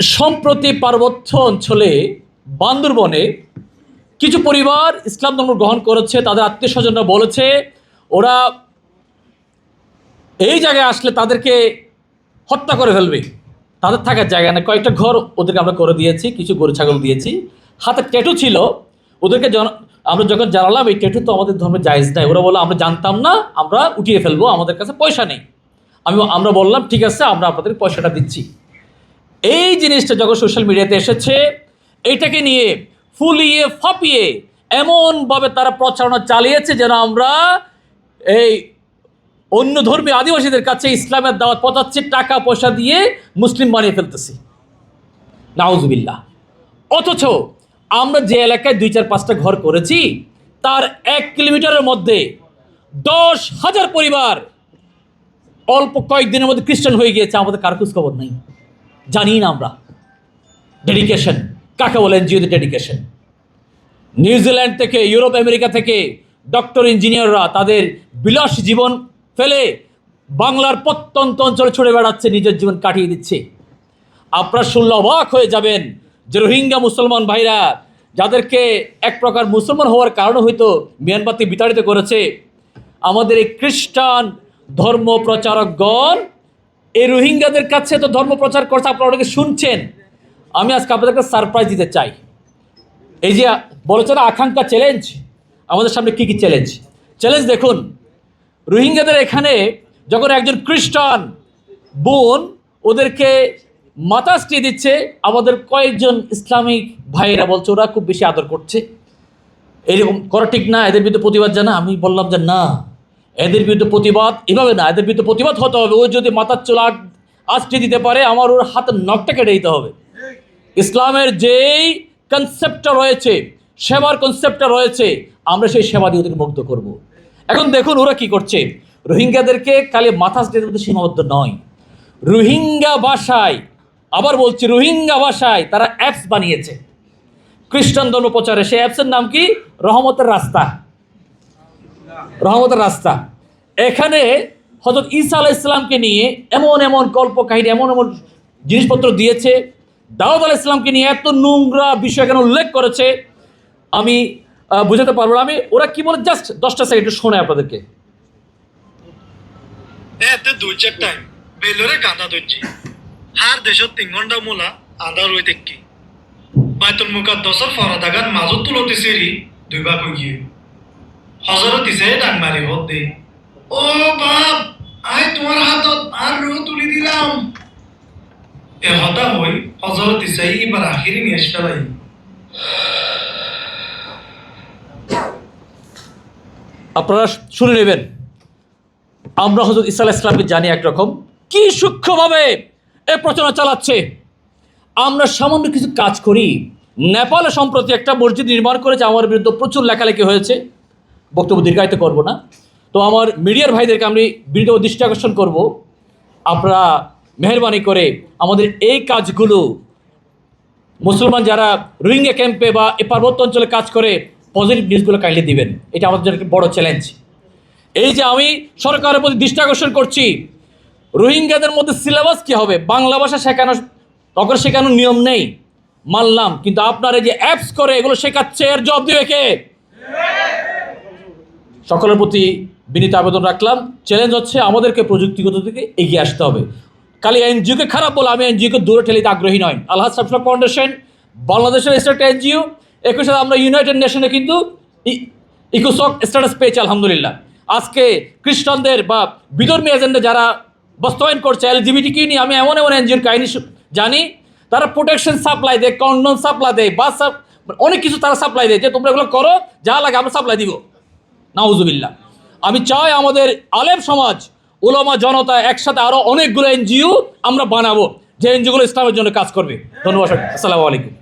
সম্প্রতি পার্বত্য অঞ্চলে বান্দরবনে কিছু পরিবার ইসলাম ধর্ম গ্রহণ করেছে। তাদের আত্মীয় স্বজনরা বলেছে ওরা এই জায়গায় আসলে তাদেরকে হত্যা করে ফেলবে, তাদের থাকার জায়গা নেই। কয়েকটা ঘর ওদেরকে আমরা করে দিয়েছি, কিছু গরু ছাগল দিয়েছি। হাতে ট্যাটু ছিল, ওদেরকে আমরা যখন জানালাম এই ট্যাটু তো আমাদের ধর্মে জায়েজ নাই, ওরা বললো আমরা জানতাম না, আমরা উঠিয়ে ফেলবো, আমাদের কাছে পয়সা নেই। আমরা বললাম ঠিক আছে, আমরা আপনাদের পয়সাটা দিচ্ছি। এই জিনিসটা যখন সোশ্যাল মিডিয়াতে এসেছে, এইটাকে নিয়ে ফুলিয়ে ফাঁপিয়ে এমনভাবে তারা প্রচারণা চালিয়েছে যেন আমরা এই অন্য ধর্মী আদিবাসীদের কাছে ইসলামের দাওয়াত পৌঁছাচ্ছি, টাকা পয়সা দিয়ে মুসলিম বানিয়ে ফেলতেছি, নাউজুবিল্লাহ। অথচ আমরা যে এলাকায় 2-4-5টা ঘর করেছি তার 1 কিলোমিটারের মধ্যে 10,000 পরিবার অল্প কয়েকদিনের মধ্যে খ্রিস্টান হয়ে গিয়েছে। আমাদের কার খোঁজ খবর নেই, জানি না আমরা। ডেডিকেশন কাকে বলেন? এনজিওদের ডেডিকেশন। নিউজিল্যান্ড থেকে, ইউরোপ আমেরিকা থেকে ডক্টর ইঞ্জিনিয়াররা তাদের বিলাস জীবন ফেলে বাংলার প্রত্যন্ত অঞ্চলে ছড়ে বেড়াচ্ছে, নিজের জীবন কাটিয়ে দিচ্ছে। আপনারা শুনলে অবাক হয়ে যাবেন যে রোহিঙ্গা মুসলমান ভাইরা, যাদেরকে এক প্রকার মুসলমান হওয়ার কারণে হয়তো মিয়ানমার থেকে বিতাড়িত করেছে, আমাদের এই খ্রিস্টান ধর্ম প্রচারকগণ এই রোহিঙ্গাদের কাছে তো ধর্ম প্রচার করছে, আপনারা অনেকে শুনছেন। আমি আজকে আপনাদেরকে সারপ্রাইজ দিতে চাই। এই যে বলেছেন আকাঙ্ক্ষা চ্যালেঞ্জ, আমাদের সামনে কী কী চ্যালেঞ্জ দেখুন। রোহিঙ্গাদের এখানে যখন একজন খ্রিস্টান বোন ওদেরকে মাতাশ্রী দিচ্ছে, আমাদের কয়েকজন ইসলামিক ভাইয়েরা বলছে ওরা খুব বেশি আদর করছে, এরকম করা ঠিক না, এদের বিরুদ্ধে প্রতিবাদ জানা। আমি বললাম যে না, এদের বিরুদ্ধে প্রতিবাদ এভাবে না, এদের বিরুদ্ধে প্রতিবাদ হতে হবে। ও যদি মাথার চুল আঁচড়ে দিতে পারে, আমার ওর হাতের নখটা কেটে দিতে হবে। ইসলামের যেই কনসেপ্টটা রয়েছে, সেবার কনসেপ্টটা রয়েছে, আমরা সেই সেবা দিয়ে ওদেরকে মুগ্ধ করব। এখন দেখুন ওরা কি করছে। রোহিঙ্গাদেরকে খালি মাথা স্টেটের মধ্যে সীমাবদ্ধ নয়, রোহিঙ্গা ভাষায়, আবার বলছি রোহিঙ্গা ভাষায় তারা অ্যাপস বানিয়েছে খ্রিস্টান ধর্ম প্রচারে। সেই অ্যাপসের নাম কি? রহমতের রাস্তা। রহমতের রাস্তা। এখানে হযরত ঈসা আলাইহিস সালামকে নিয়ে এমন এমন গল্প কাহিনী, এমন এমন জিনিসপত্র দিয়েছে। দাউদ আলাইহিস সালামকে নিয়ে এত নোংরা বিষয় এখানে উল্লেখ করেছে, আমি বুঝাতে পারবো না। ওরা কি বলে, জাস্ট 10টা সেকেন্ড শোনায় আপনাদেরকে। এতে 2-4 টাইম বেলরে কাঁদা ধরছি, হার দেশত 3 ঘন্টা মোলা আদা রই দেখি বাইতুল মুকাদ্দাসের ফরাদাগান মাজত তুলতে সেরি 2 ভাগ হয়ে গিয়ে হযরত ইসা ডাক মারি হদ দে, ও বাপ আই তোমার হাতত আর রু তুলি দিলাম। এ হতা হই হযরত ইসা এবার আখিরি নিয়াস ফেলাই। আপনারা শুনে নেবেন। আমরা হযরত ঈসা আলাইহিস সালামকে জানি একরকম, কি সূক্ষ্মভাবে এ প্রচারণা চালাচ্ছে। আমরা সামান্য কিছু কাজ করি। নেপালে সম্প্রতি একটা মসজিদ নির্মাণ করেছে, আমার বিরুদ্ধে প্রচুর লেখালেখি হয়েছে, বক্তব্য দীর্ঘায়িত করব না। তো আমার মিডিয়ার ভাইদেরকে আমি বিরুদ্ধে দৃষ্টি আকর্ষণ করব, আপনারা মেহরবানি করে আমাদের এই কাজগুলো মুসলমান যারা রোহিঙ্গা ক্যাম্পে বা এই পার্বত্য অঞ্চলে কাজ করে পজিটিভ নিউজগুলো কাইন্ডলি দিবেন। এটা আমাদের জন্য একটা বড় চ্যালেঞ্জ। এই যে আমি সরকারের প্রতি দৃষ্টি আকর্ষণ করছি, রোহিঙ্গাদের মধ্যে সিলেবাস কী হবে, বাংলা ভাষা শেখানোর নিয়ম নেই, মানলাম, কিন্তু আপনারা যে অ্যাপস করে এগুলো শেখাচ্ছে, এর জবাব দেবে কে? সকলের প্রতি বিনীত আবেদন রাখলাম। চ্যালেঞ্জ হচ্ছে আমাদেরকে প্রযুক্তিগত দিকে এগিয়ে আসতে হবে। খালি এনজিওকে খারাপ বলে আমি এনজিওকে দূরে ঠেলিতে আগ্রহী নয়। আলহাজ সাবসা ফাউন্ডেশন বাংলাদেশের একটা এনজিও, একই সাথে আমরা ইউনাইটেড নেশনে কিন্তু ইকোসক স্ট্যাটাস পেয়েছি আলহামদুলিল্লাহ। আজকে খ্রিস্টানদের বা বিধর্মী এজেন্ডা যারা বাস্তবায়ন করছে এলজিবিটিকে নিয়ে, আমি এমন এমন এনজিওর কাহিনী জানি, তারা প্রোটেকশন সাপ্লাই দেয়, কন্ডম সাপ্লাই দেয়, বাস অনেক কিছু তারা সাপ্লাই দেয়, যে তোমরা এগুলো করো, যা লাগে আমরা সাপ্লাই দিব। নাউজুবিল্লাহ। আমি চাই আমাদের আলেম সমাজ, উলামা জনতা একসাথে আরও অনেকগুলো এনজিও আমরা বানাবো, যে এনজিওগুলো ইসলামের জন্য কাজ করবে। ধন্যবাদ। আসসালামু আলাইকুম।